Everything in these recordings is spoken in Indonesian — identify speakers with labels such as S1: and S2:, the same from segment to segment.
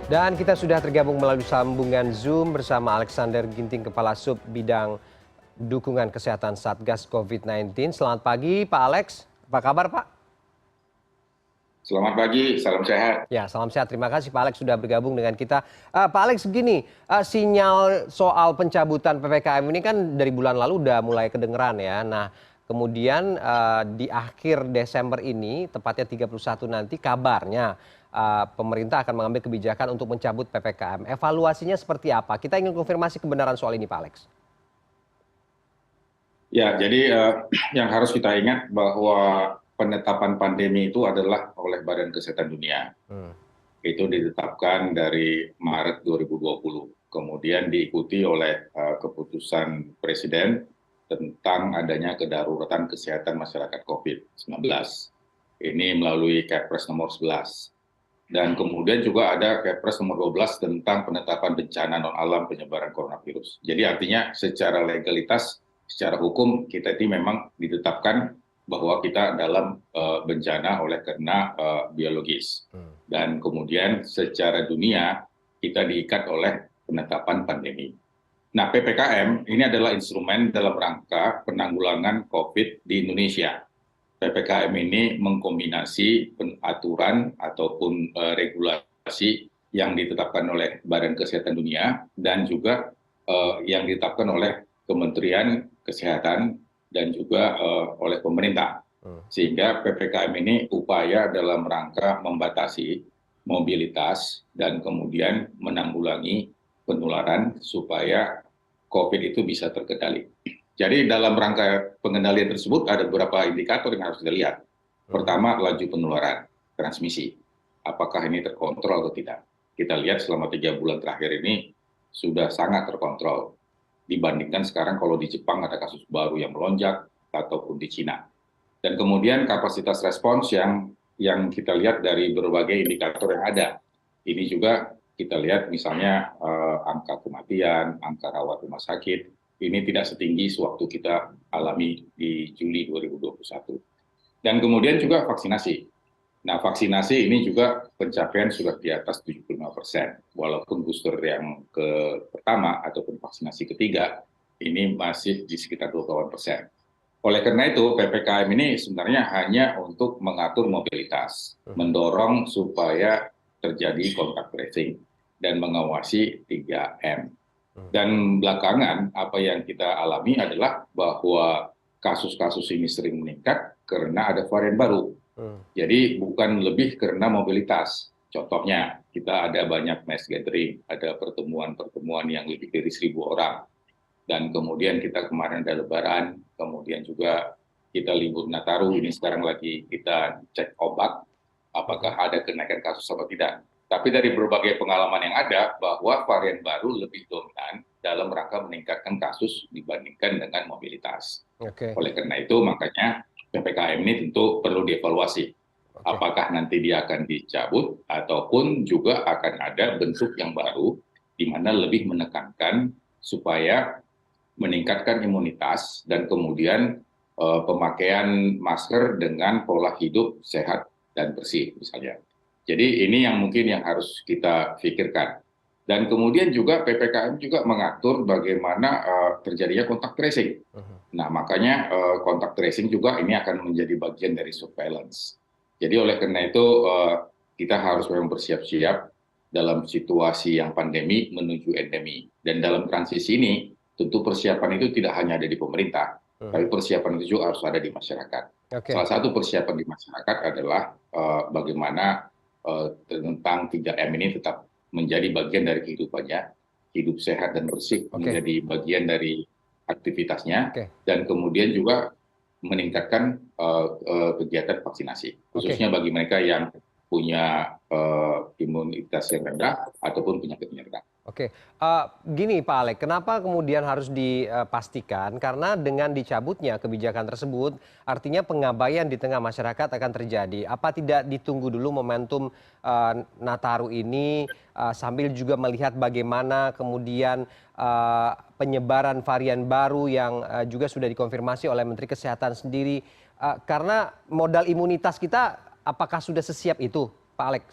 S1: Dan kita sudah tergabung melalui sambungan Zoom bersama Alexander Ginting, Kepala Sub Bidang Dukungan Kesehatan Satgas COVID-19. Selamat pagi Pak Alex, apa kabar Pak?
S2: Selamat pagi, salam sehat.
S1: Ya, salam sehat. Terima kasih Pak Alex sudah bergabung dengan kita. Pak Alex, begini, sinyal soal pencabutan PPKM ini kan dari bulan lalu udah mulai kedengeran ya. Nah, kemudian di akhir Desember ini, tepatnya 31 nanti, kabarnya pemerintah akan mengambil kebijakan untuk mencabut PPKM. Evaluasinya seperti apa? Kita ingin konfirmasi kebenaran soal ini, Pak Alex.
S2: Ya, jadi yang harus kita ingat bahwa penetapan pandemi itu adalah oleh Badan Kesehatan Dunia. Itu ditetapkan dari Maret 2020. Kemudian diikuti oleh keputusan Presiden tentang adanya kedaruratan kesehatan masyarakat COVID-19. Ini melalui Kepres nomor 11. Dan kemudian juga ada Kepres nomor 12 tentang penetapan bencana non-alam penyebaran coronavirus. Jadi artinya secara legalitas, secara hukum kita ini memang ditetapkan bahwa kita dalam bencana oleh karena biologis. Dan kemudian secara dunia kita diikat oleh penetapan pandemi. Nah, PPKM ini adalah instrumen dalam rangka penanggulangan COVID di Indonesia. PPKM ini mengkombinasi aturan ataupun regulasi yang ditetapkan oleh Badan Kesehatan Dunia dan juga yang ditetapkan oleh Kementerian Kesehatan dan juga oleh pemerintah. Sehingga PPKM ini upaya dalam rangka membatasi mobilitas dan kemudian menanggulangi penularan supaya COVID itu bisa terkendali. Jadi dalam rangka pengendalian tersebut ada beberapa indikator yang harus kita lihat. Pertama, laju penularan, transmisi. Apakah ini terkontrol atau tidak? Kita lihat selama 3 bulan terakhir ini sudah sangat terkontrol. Dibandingkan sekarang kalau di Jepang ada kasus baru yang melonjak ataupun di Cina. Dan kemudian kapasitas respons yang kita lihat dari berbagai indikator yang ada. Ini juga kita lihat misalnya angka kematian, angka rawat rumah sakit, ini tidak setinggi sewaktu kita alami di Juli 2021. Dan kemudian juga vaksinasi. Nah, vaksinasi ini juga pencapaian sudah di atas 75%. Walaupun booster yang pertama ataupun vaksinasi ketiga, ini masih di sekitar 28%. Oleh karena itu, PPKM ini sebenarnya hanya untuk mengatur mobilitas, mendorong supaya terjadi kontak tracing, dan mengawasi 3M. Dan belakangan apa yang kita alami adalah bahwa kasus-kasus ini sering meningkat karena ada varian baru. Jadi bukan lebih karena mobilitas. Contohnya kita ada banyak mass gathering, ada pertemuan-pertemuan yang lebih dari 1.000 orang. Dan kemudian kita kemarin ada Lebaran, kemudian juga kita libur Nataru, ini sekarang lagi kita cek obat, apakah ada kenaikan kasus atau tidak. Tapi dari berbagai pengalaman yang ada, bahwa varian baru lebih dominan dalam rangka meningkatkan kasus dibandingkan dengan mobilitas. Oleh karena itu, makanya PPKM ini tentu perlu dievaluasi. Apakah nanti dia akan dicabut, ataupun juga akan ada bentuk yang baru, di mana lebih menekankan supaya meningkatkan imunitas, dan kemudian pemakaian masker dengan pola hidup sehat dan bersih misalnya. Jadi ini yang mungkin yang harus kita pikirkan. Dan kemudian juga PPKM juga mengatur bagaimana terjadinya kontak tracing. Nah, makanya kontak tracing juga ini akan menjadi bagian dari surveillance. Jadi oleh karena itu kita harus memang bersiap-siap dalam situasi yang pandemi menuju endemi. Dan dalam transisi ini tentu persiapan itu tidak hanya ada di pemerintah, tapi persiapan itu juga harus ada di masyarakat. Salah satu persiapan di masyarakat adalah bagaimana tentang 3M ini tetap menjadi bagian dari kehidupannya, hidup sehat dan bersih menjadi bagian dari aktivitasnya, dan kemudian juga meningkatkan kegiatan vaksinasi, khususnya bagi mereka yang punya imunitas yang rendah ataupun penyakit yang rendah.
S1: Gini Pak Alex, kenapa kemudian harus dipastikan? Karena dengan dicabutnya kebijakan tersebut, artinya pengabaian di tengah masyarakat akan terjadi. Apa tidak ditunggu dulu momentum Nataru ini, sambil juga melihat bagaimana kemudian penyebaran varian baru yang juga sudah dikonfirmasi oleh Menteri Kesehatan sendiri. Karena modal imunitas kita, apakah sudah sesiap itu, Pak Alex?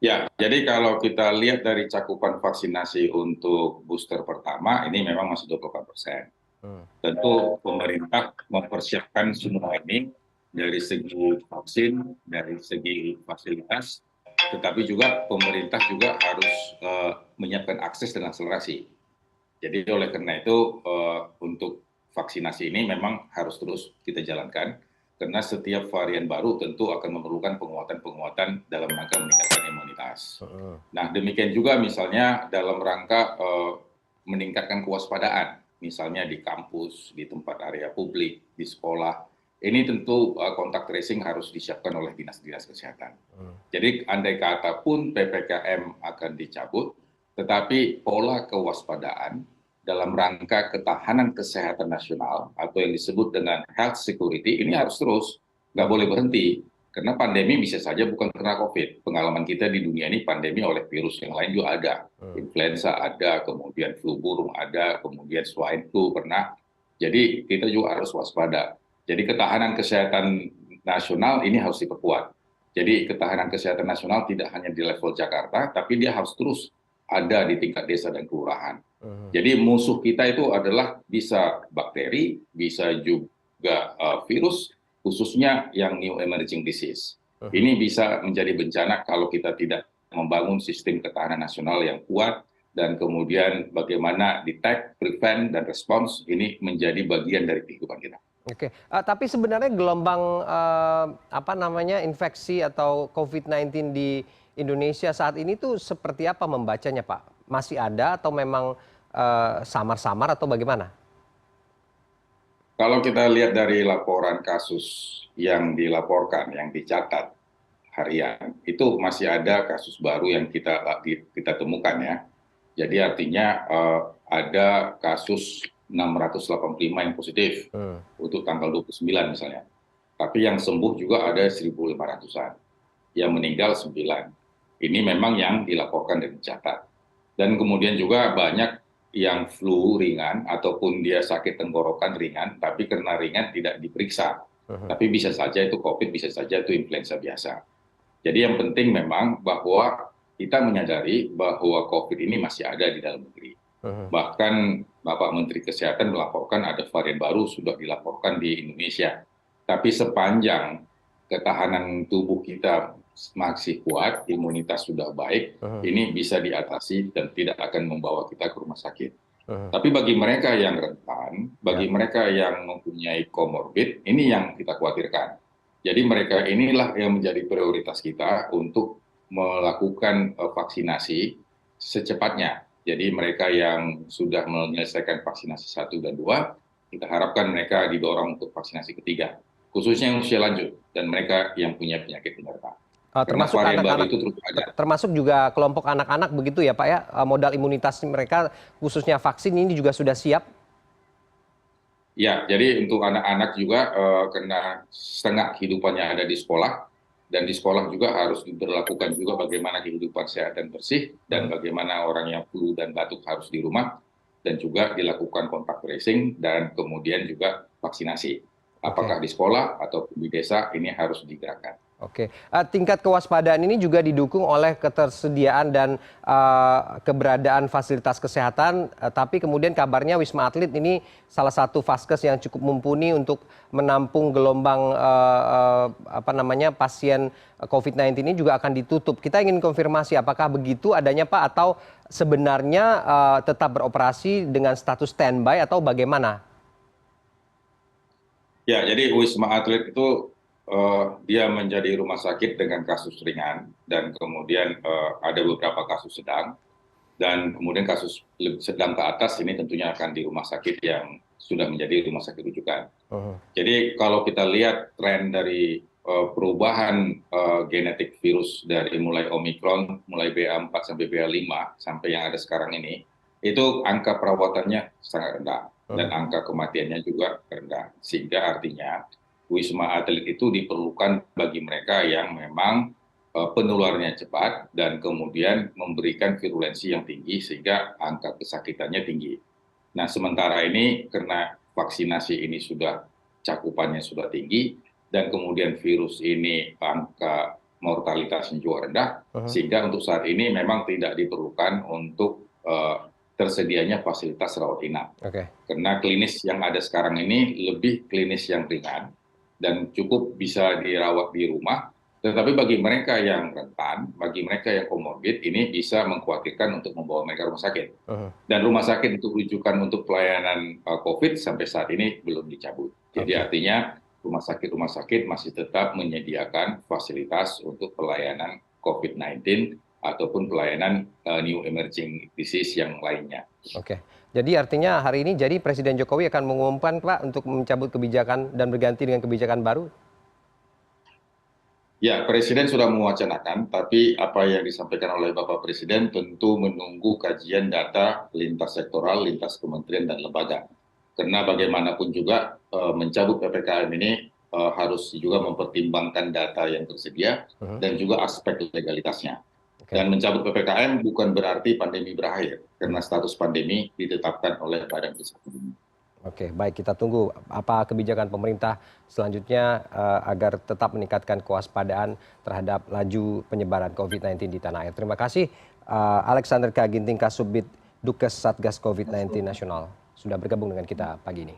S2: Ya, jadi kalau kita lihat dari cakupan vaksinasi untuk booster pertama, ini memang masih 24%.
S1: Hmm.
S2: Tentu pemerintah mempersiapkan semua ini dari segi vaksin, dari segi fasilitas, tetapi juga pemerintah juga harus menyiapkan akses dan akselerasi. Jadi oleh karena itu untuk vaksinasi ini memang harus terus kita jalankan karena setiap varian baru tentu akan memerlukan penguatan-penguatan dalam rangka meningkatkan imunitas.
S1: Hmm.
S2: Nah demikian juga misalnya dalam rangka meningkatkan kewaspadaan, misalnya di kampus, di tempat area publik, di sekolah. Ini tentu kontak tracing harus disiapkan oleh dinas-dinas kesehatan. Jadi andai kata pun PPKM akan dicabut, tetapi pola kewaspadaan dalam rangka ketahanan kesehatan nasional atau yang disebut dengan health security ini harus terus, nggak boleh berhenti. Karena pandemi bisa saja bukan karena COVID. Pengalaman kita di dunia ini pandemi oleh virus yang lain juga ada. Influenza ada, kemudian flu burung ada, kemudian swine flu pernah. Jadi kita juga harus waspada. Jadi ketahanan kesehatan nasional ini harus diperkuat. Jadi ketahanan kesehatan nasional tidak hanya di level Jakarta, tapi dia harus terus ada di tingkat desa dan kelurahan. Jadi musuh kita itu adalah bisa bakteri, bisa juga virus, khususnya yang new emerging disease. Ini bisa menjadi bencana kalau kita tidak membangun sistem ketahanan nasional yang kuat dan kemudian bagaimana detect, prevent, dan response ini menjadi bagian dari kehidupan kita.
S1: Oke, tapi sebenarnya gelombang apa namanya infeksi atau COVID-19 di Indonesia saat ini tuh seperti apa membacanya, Pak? Masih ada atau memang samar-samar atau bagaimana?
S2: Kalau kita lihat dari laporan kasus yang dilaporkan, yang dicatat harian, itu masih ada kasus baru yang kita temukan ya. Jadi artinya ada kasus 685 yang positif untuk tanggal 29 misalnya. Tapi yang sembuh juga ada 1.500-an, yang meninggal 9. Ini memang yang dilaporkan dan dicatat. Dan kemudian juga banyak yang flu ringan ataupun dia sakit tenggorokan ringan, tapi karena ringan tidak diperiksa. Tapi bisa saja itu COVID, bisa saja itu influenza biasa. Jadi yang penting memang bahwa kita menyadari bahwa COVID ini masih ada di dalam negeri. Bahkan Bapak Menteri Kesehatan melaporkan ada varian baru sudah dilaporkan di Indonesia. Tapi sepanjang ketahanan tubuh kita masih kuat, imunitas sudah baik, ini bisa diatasi dan tidak akan membawa kita ke rumah sakit. Tapi bagi mereka yang rentan, bagi mereka yang mempunyai komorbid, ini yang kita khawatirkan. Jadi mereka inilah yang menjadi prioritas kita untuk melakukan vaksinasi secepatnya. Jadi mereka yang sudah menyelesaikan vaksinasi 1 dan 2, kita harapkan mereka didorong untuk vaksinasi ketiga. Khususnya yang usia lanjut dan mereka yang punya penyakit penyerta. Karena
S1: Termasuk
S2: varian baru
S1: anak-anak,
S2: itu terus ada.
S1: termasuk juga kelompok anak-anak begitu ya Pak ya, modal imunitas mereka khususnya vaksin ini juga sudah siap?
S2: Ya, jadi untuk anak-anak juga karena setengah kehidupannya ada di sekolah, dan di sekolah juga harus diberlakukan juga bagaimana kehidupan sehat dan bersih, dan bagaimana orang yang flu dan batuk harus di rumah, dan juga dilakukan kontak tracing, dan kemudian juga vaksinasi.
S1: Oke.
S2: Apakah di sekolah ataupun di desa, ini harus digerakkan.
S1: Oke, tingkat kewaspadaan ini juga didukung oleh ketersediaan dan keberadaan fasilitas kesehatan, tapi kemudian kabarnya Wisma Atlet ini salah satu vaskes yang cukup mumpuni untuk menampung gelombang apa namanya pasien COVID-19 ini juga akan ditutup. Kita ingin konfirmasi apakah begitu adanya Pak atau sebenarnya tetap beroperasi dengan status standby atau bagaimana?
S2: Ya, jadi Wisma Atlet itu dia menjadi rumah sakit dengan kasus ringan dan kemudian ada beberapa kasus sedang dan kemudian kasus sedang ke atas ini tentunya akan di rumah sakit yang sudah menjadi rumah sakit rujukan. Jadi kalau kita lihat tren dari perubahan genetik virus dari mulai Omicron, mulai BA4 sampai BA5 sampai yang ada sekarang ini, itu angka perawatannya sangat rendah dan angka kematiannya juga rendah. Sehingga artinya Wisma Atlet itu diperlukan bagi mereka yang memang penularannya cepat dan kemudian memberikan virulensi yang tinggi sehingga angka kesakitannya tinggi. Nah, sementara ini karena vaksinasi ini sudah cakupannya sudah tinggi dan kemudian virus ini angka mortalitasnya juga rendah, sehingga untuk saat ini memang tidak diperlukan untuk tersedianya fasilitas rawat inap. Karena klinis yang ada sekarang ini lebih klinis yang ringan dan cukup bisa dirawat di rumah. Tetapi bagi mereka yang rentan, bagi mereka yang komorbid, ini bisa mengkhawatirkan untuk membawa mereka rumah sakit. Dan rumah sakit untuk rujukan untuk pelayanan COVID sampai saat ini belum dicabut. Jadi artinya rumah sakit masih tetap menyediakan fasilitas untuk pelayanan COVID-19 ataupun pelayanan new emerging disease yang lainnya.
S1: Oke, jadi artinya hari ini jadi Presiden Jokowi akan mengumumkan Pak untuk mencabut kebijakan dan berganti dengan kebijakan baru?
S2: Ya, Presiden sudah mewacanakan, tapi apa yang disampaikan oleh Bapak Presiden tentu menunggu kajian data lintas sektoral, lintas kementerian dan lembaga. Karena bagaimanapun juga mencabut PPKM ini harus juga mempertimbangkan data yang tersedia dan juga aspek legalitasnya. Dan mencabut PPKM bukan berarti pandemi berakhir, karena status pandemi ditetapkan oleh Badan Kesehatan Dunia.
S1: Oke, baik, kita tunggu apa kebijakan pemerintah selanjutnya agar tetap meningkatkan kewaspadaan terhadap laju penyebaran COVID-19 di tanah air. Terima kasih Alexander K. Ginting, Kasubdit Dukes Satgas COVID-19 Nasional sudah bergabung dengan kita pagi ini.